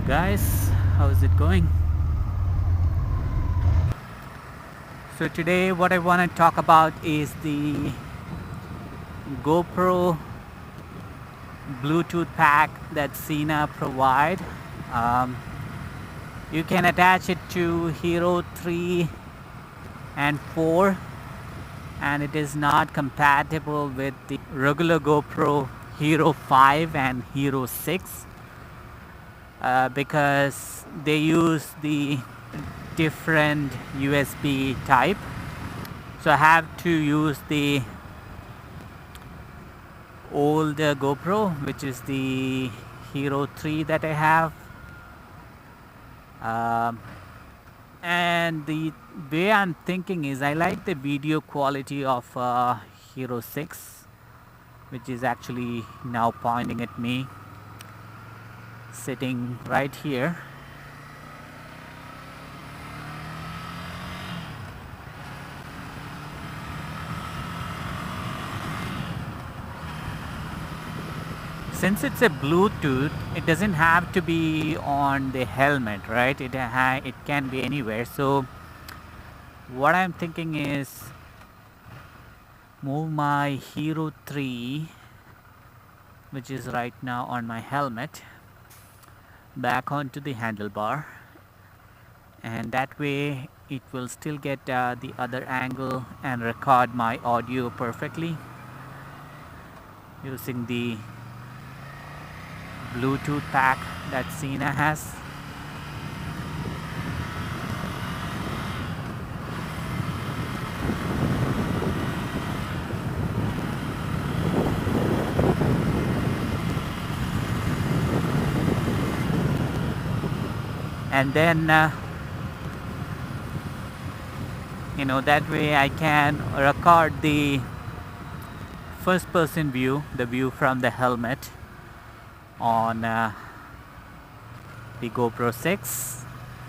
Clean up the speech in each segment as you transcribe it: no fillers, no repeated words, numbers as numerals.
Guys, how's it going? So today what I want to talk about is the GoPro Bluetooth pack that Sena provide. You can attach it to Hero 3 and 4, and it is not compatible with the regular GoPro Hero 5 and Hero 6 because they use the different USB type. So I have to use the older GoPro, which is the Hero 3 that I have. And the way I'm thinking is I like the video quality of Hero 6, which is actually now pointing at me, sitting right here. Since it's a Bluetooth, it doesn't have to be on the helmet, right? It can be anywhere. So what I'm thinking is move my Hero 3, which is right now on my helmet, back onto the handlebar, and that way it will still get the other angle and record my audio perfectly using the Bluetooth pack that Sena has. And then that way I can record the first person view, the view from the helmet, on the GoPro 6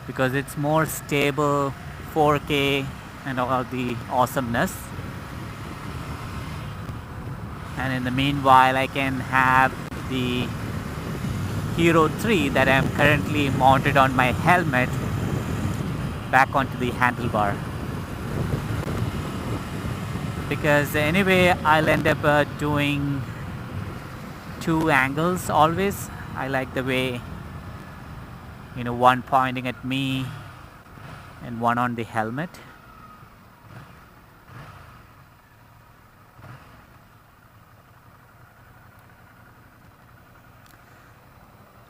because it's more stable, 4K and all the awesomeness. And in the meanwhile I can have the Hero 3 that I'm currently mounted on my helmet back onto the handlebar, because anyway I'll end up doing two angles always. I like the way one pointing at me and one on the helmet.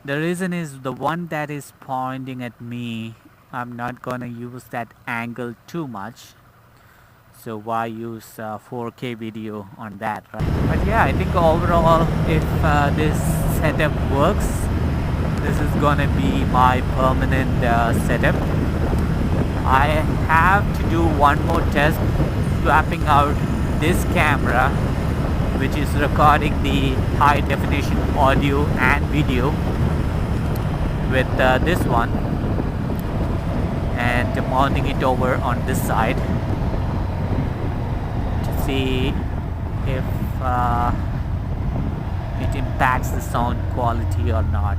The reason is the one that is pointing at me, I'm not gonna use that angle too much, so why use 4K video on that, right? But yeah, I think overall if this setup works, this is gonna be my permanent setup. I have to do one more test, swapping out this camera, which is recording the high definition audio and video, with this one, and mounting it over on this side to see if it impacts the sound quality or not.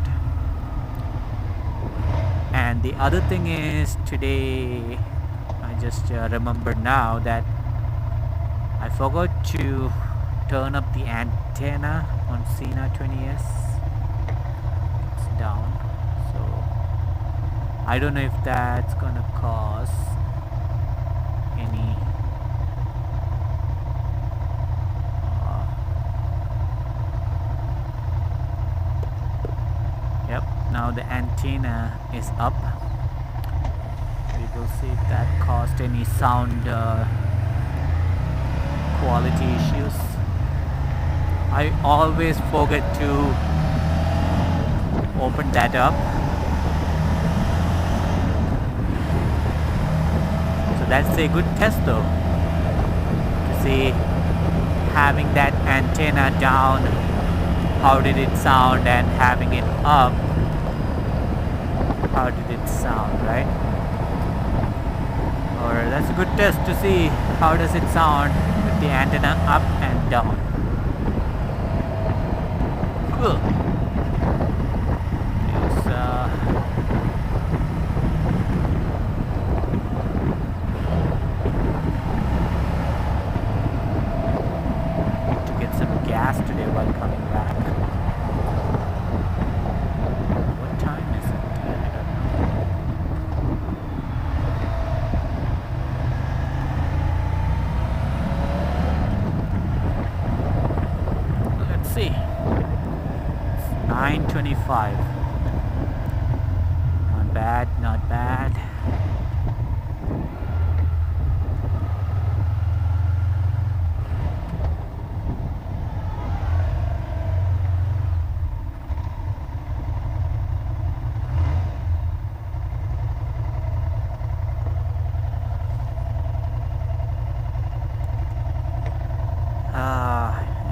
And the other thing is, today I just remember now that I forgot to turn up the antenna on Sena 20S. It's down, so I don't know if that's gonna cause any yep, now the antenna is up. We will see if that caused any sound quality issues. I always forget to open that up. So that's a good test though, to see having that antenna down, how did it sound, and having it up, how did it sound, right? Or that's a good test to see how does it sound with the antenna up and down. Cool. There's Need to get some gas today while coming back. What time is it? I don't know. Let's see. It's 9:25. Not bad, not bad.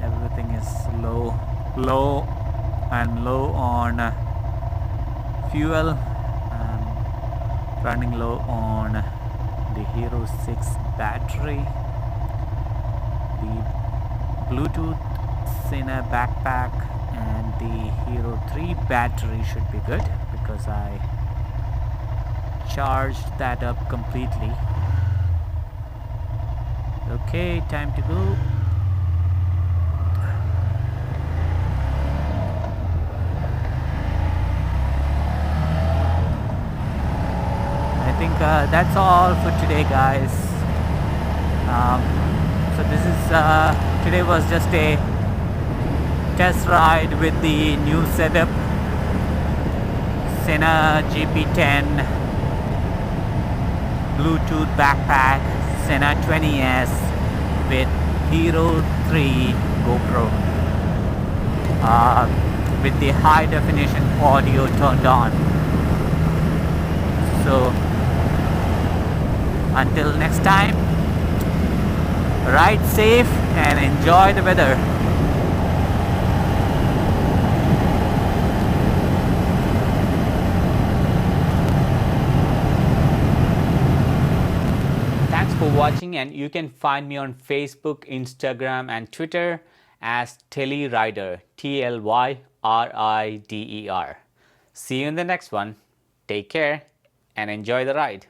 Everything is low on fuel. Running low on the Hero 6 battery. The Bluetooth Sena backpack and the Hero 3 battery should be good because I charged that up completely. Okay, time to go. I think that's all for today, guys. So this is today was just a test ride with the new setup, Sena GP10 Bluetooth backpack, Sena 20S with Hero 3 GoPro with the high definition audio turned on. So until next time, ride safe and enjoy the weather. Thanks for watching, and you can find me on Facebook, Instagram and Twitter as Tellyrider, TLYRIDER. See you in the next one. Take care and enjoy the ride.